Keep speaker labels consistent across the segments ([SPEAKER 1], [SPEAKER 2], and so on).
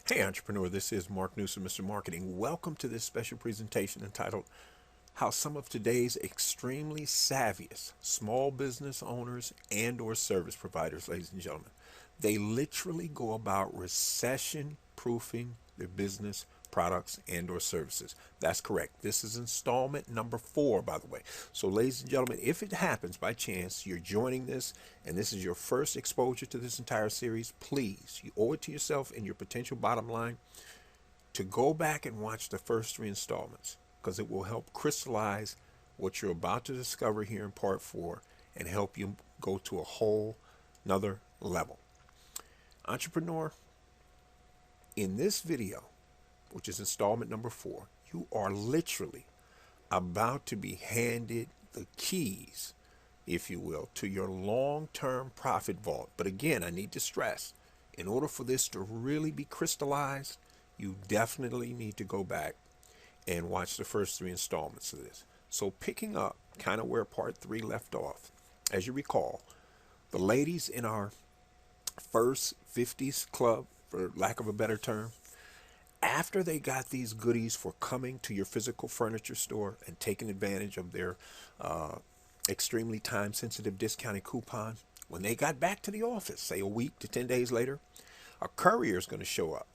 [SPEAKER 1] Hey entrepreneur, this is Mark Newsom, Mr. Marketing. Welcome to this special presentation entitled How Some of Today's Extremely Savviest Small Business Owners and or Service Providers, ladies and gentlemen, they literally go about recession proofing their business products and or services. That's correct. This is installment number 4, by the way. So ladies and gentlemen, if it happens by chance you're joining this and this is your first exposure to this entire series, please, you owe it to yourself and your potential bottom line to go back and watch the first 3 installments, because it will help crystallize what you're about to discover here in part 4 and help you go to a whole another level. Entrepreneur, in this video, which is installment number 4, you are literally about to be handed the keys, if you will, to your long-term profit vault. But again, I need to stress, in order for this to really be crystallized, you definitely need to go back and watch the first 3 installments of this. So picking up kind of where part 3 left off, as you recall, the ladies in our first 50s club, for lack of a better term, after they got these goodies for coming to your physical furniture store and taking advantage of their extremely time sensitive discounted coupon, when they got back to the office, say a week to 10 days later, a courier is going to show up.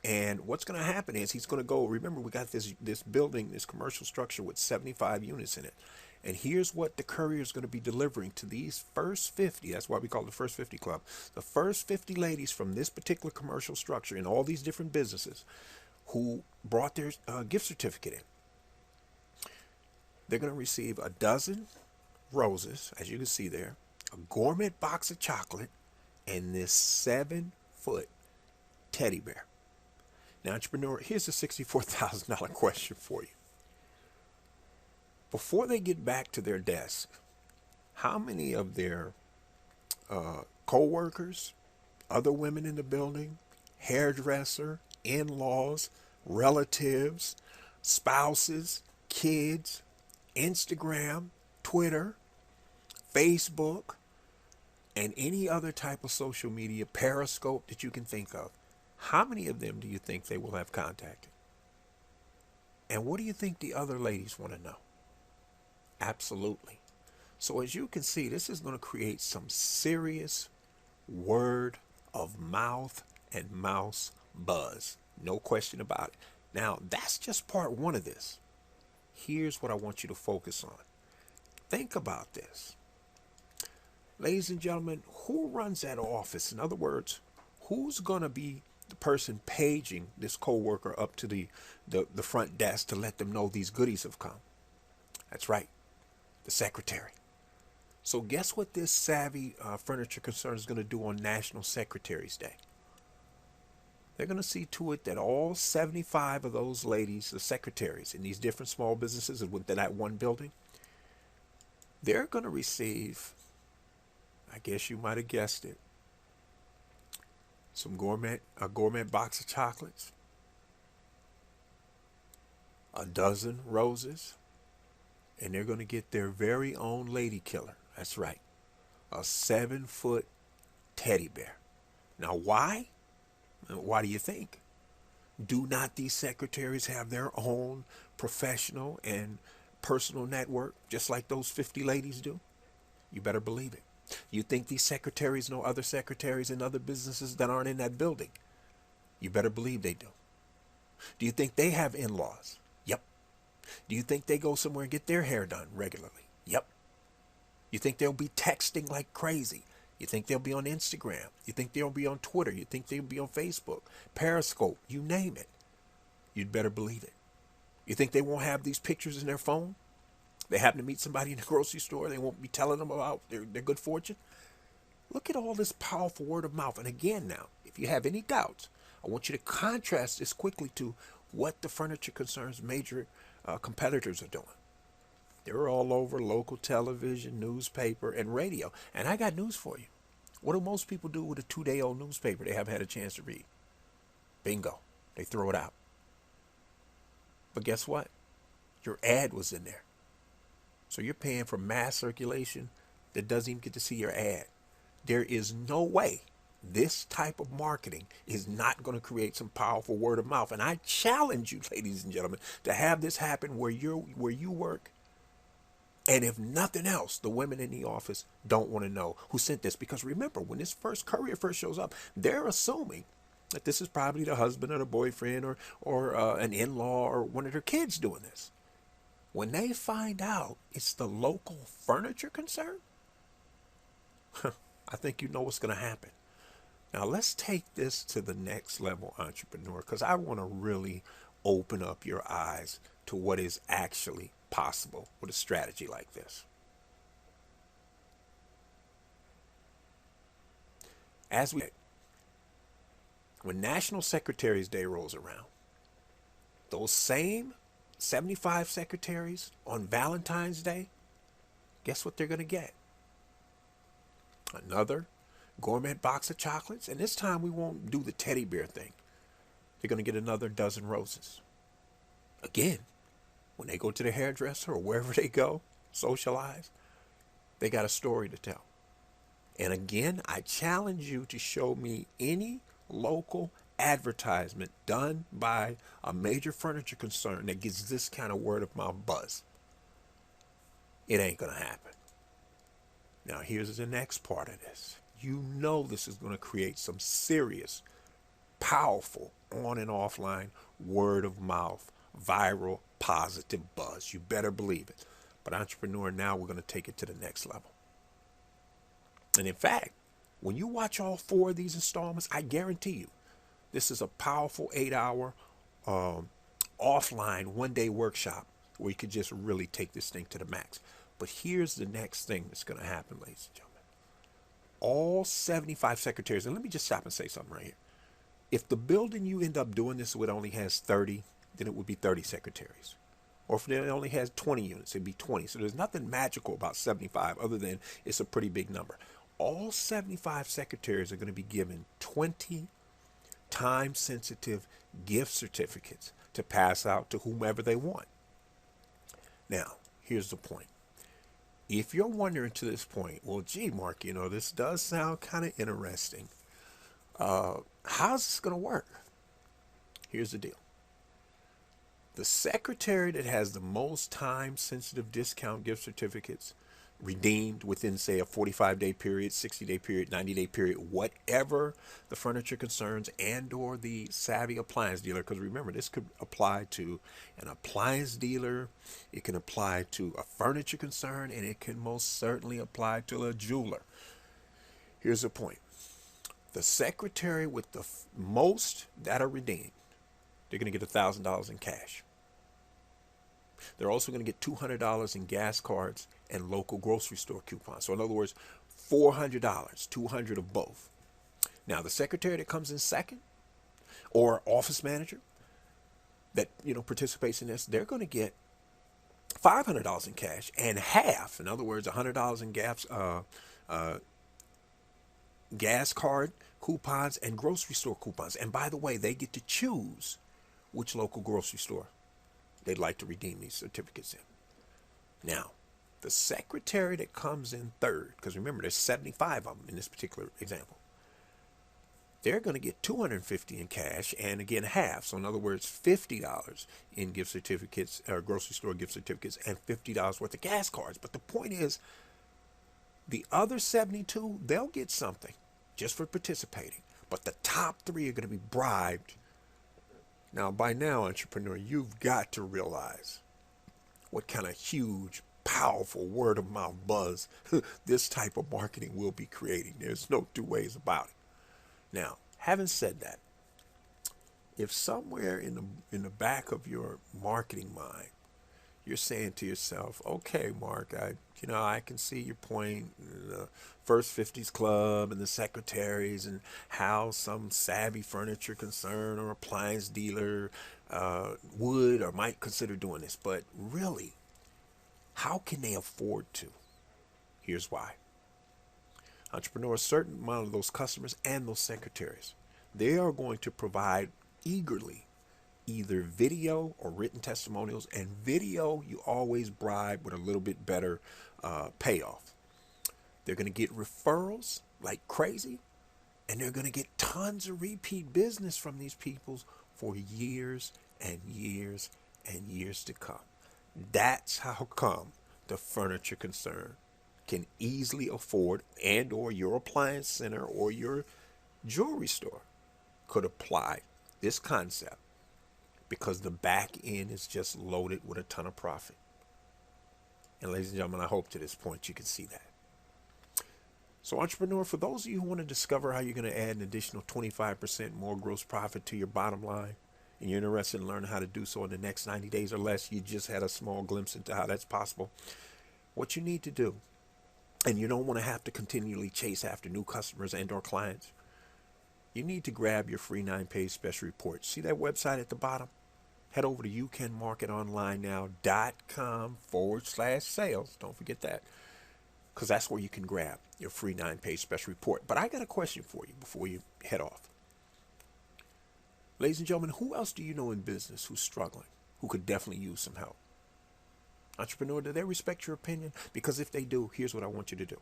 [SPEAKER 1] And what's going to happen is he's going to go, remember, we got this building, this commercial structure with 75 units in it. And here's what the courier is going to be delivering to these first 50. That's why we call it the first 50 club. The first 50 ladies from this particular commercial structure in all these different businesses who brought their gift certificate in. They're going to receive a dozen roses, as you can see there, a gourmet box of chocolate, and this 7-foot teddy bear. Now, entrepreneur, here's a $64,000 question for you. Before they get back to their desk, how many of their co-workers, other women in the building, hairdresser, in-laws, relatives, spouses, kids, Instagram, Twitter, Facebook, and any other type of social media, Periscope that you can think of, how many of them do you think they will have contacted? And what do you think the other ladies want to know? Absolutely. So as you can see, this is going to create some serious word of mouth and mouse buzz. No question about it. Now, that's just part 1 of this. Here's what I want you to focus on. Think about this. Ladies and gentlemen, who runs that office? In other words, who's going to be the person paging this co-worker up to the front desk to let them know these goodies have come? That's right, the secretary. So guess what this savvy furniture concern is going to do on National Secretaries Day? They're going to see to it that all 75 of those ladies, the secretaries in these different small businesses within that one building, they're going to receive, I guess you might have guessed it, a gourmet box of chocolates, a dozen roses, and they're going to get their very own lady killer. That's right, a 7-foot teddy bear. Now, why? Why do you think? Do not these secretaries have their own professional and personal network, just like those 50 ladies do? You better believe it. You think these secretaries know other secretaries in other businesses that aren't in that building? You better believe they do. Do you think they have in-laws? Yep. Do you think they go somewhere and get their hair done regularly? Yep. You think they'll be texting like crazy? You think they'll be on Instagram? You think they'll be on Twitter? You think they'll be on Facebook, Periscope, you name it? You'd better believe it. You think they won't have these pictures in their phone? They happen to meet somebody in the grocery store, they won't be telling them about their good fortune? Look at all this powerful word of mouth. And again now, if you have any doubts, I want you to contrast this quickly to what the Furniture Concern's major competitors are doing. They're all over local television, newspaper, and radio. And I got news for you. What do most people do with a 2-day-old newspaper they haven't had a chance to read? Bingo. They throw it out. But guess what? Your ad was in there. So you're paying for mass circulation that doesn't even get to see your ad. There is no way This type of marketing is not going to create some powerful word of mouth. And I challenge you, ladies and gentlemen, to have this happen where you work. And if nothing else, the women in the office don't want to know who sent this. Because remember, when this first courier first shows up, they're assuming that this is probably the husband or the boyfriend or an in-law or one of their kids doing this. When they find out it's the local furniture concern, I think you know what's going to happen. Now, let's take this to the next level, entrepreneur, because I want to really open up your eyes to what is actually possible with a strategy like this. When National Secretaries Day rolls around, those same 75 secretaries on Valentine's Day, guess what they're going to get? Another gourmet box of chocolates, and this time we won't do the teddy bear thing. They're going to get another dozen roses. Again, when they go to the hairdresser or wherever they go, socialize, they got a story to tell. And again, I challenge you to show me any local advertisement done by a major furniture concern that gets this kind of word of mouth buzz. It ain't going to happen. Now, here's the next part of this. You know this is going to create some serious, powerful on and offline word of mouth, viral, positive buzz. You better believe it. But entrepreneur, now we're going to take it to the next level. And in fact, when you watch all 4 of these installments, I guarantee you, this is a powerful 8-hour offline one-day workshop where you could just really take this thing to the max. But here's the next thing that's going to happen, ladies and gentlemen. All 75 secretaries, and let me just stop and say something right here. If the building you end up doing this with only has 30, then it would be 30 secretaries. Or if it only has 20 units, it'd be 20. So there's nothing magical about 75 other than it's a pretty big number. All 75 secretaries are going to be given 20 time-sensitive gift certificates to pass out to whomever they want. Now, here's the point. If you're wondering to this point, well, gee, Mark, you know, this does sound kind of interesting. How's this going to work? Here's the deal. The secretary that has the most time-sensitive discount gift certificates redeemed within, say, a 45-day period, 60-day period, 90-day period, whatever the furniture concerns and or the savvy appliance dealer, because remember, this could apply to an appliance dealer, it can apply to a furniture concern, and it can most certainly apply to a jeweler. Here's the point. The secretary with the most that are redeemed, they're going to get $1,000 in cash. They're also going to get $200 in gas cards and local grocery store coupons. So in other words, $400, 200 of both. Now, the secretary that comes in second or office manager that, you know, participates in this, they're going to get $500 in cash and half, in other words, $100 in gas card coupons and grocery store coupons. And by the way, they get to choose which local grocery store they'd like to redeem these certificates in. Now, the secretary that comes in third, because remember, there's 75 of them in this particular example, they're going to get $250 in cash and again half. So in other words, $50 in gift certificates or grocery store gift certificates and $50 worth of gas cards. But the point is, the other 72, they'll get something just for participating. But the top 3 are going to be bribed. Now, by now, entrepreneur, you've got to realize what kind of huge, powerful word of mouth buzz this type of marketing will be creating. There's no 2 ways about it. Now, having said that, if somewhere in the back of your marketing mind, you're saying to yourself, okay, Mark, I can see your point, the First 50s Club and the secretaries and how some savvy furniture concern or appliance dealer would or might consider doing this. But really, how can they afford to? Here's why. Entrepreneurs, a certain amount of those customers and those secretaries, they are going to provide eagerly either video or written testimonials, and video you always bribe with a little bit better payoff. They're going to get referrals like crazy, And they're going to get tons of repeat business from these people for years and years and years to come. That's how come the furniture concern can easily afford, and or your appliance center or your jewelry store could apply this concept, because the back end is just loaded with a ton of profit. And ladies and gentlemen, I hope to this point you can see that. So entrepreneur, for those of you who want to discover how you're going to add an additional 25% more gross profit to your bottom line, and you're interested in learning how to do so in the next 90 days or less, you just had a small glimpse into how that's possible. What you need to do, and you don't want to have to continually chase after new customers and or clients, you need to grab your free 9-page special report. See that website at the bottom? Head over to youcanmarketonlinenow.com/sales. Don't forget that, because that's where you can grab your free 9-page special report. But I got a question for you before you head off. Ladies and gentlemen, who else do you know in business who's struggling, who could definitely use some help? Entrepreneur, do they respect your opinion? Because if they do, here's what I want you to do.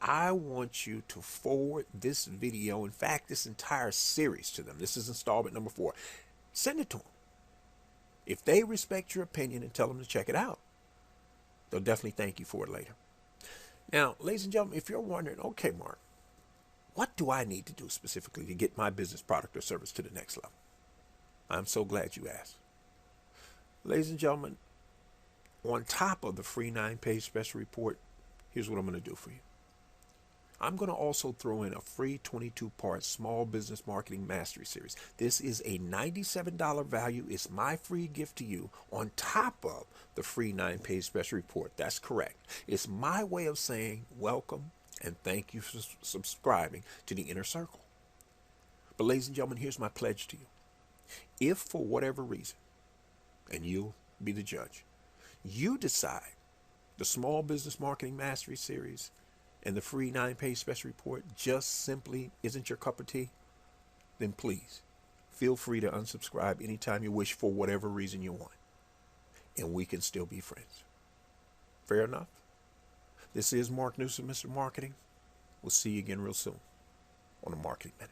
[SPEAKER 1] I want you to forward this video, in fact, this entire series, to them. This is installment number 4. Send it to them. If they respect your opinion and tell them to check it out, they'll definitely thank you for it later. Now, ladies and gentlemen, if you're wondering, okay, Mark, what do I need to do specifically to get my business, product, or service to the next level? I'm so glad you asked. Ladies and gentlemen, on top of the free 9-page special report, here's what I'm going to do for you. I'm going to also throw in a free 22-part small business marketing mastery series. This is a $97 value. It's my free gift to you on top of the free 9-page special report. That's correct. It's my way of saying welcome and thank you for subscribing to the inner circle. But ladies and gentlemen, here's my pledge to you. If for whatever reason, and you'll be the judge, you decide the small business marketing mastery series and the free 9-page special report just simply isn't your cup of tea, then please feel free to unsubscribe anytime you wish for whatever reason you want. And we can still be friends. Fair enough? This is Mark Newsom, Mr. Marketing. We'll see you again real soon on the Marketing Minute.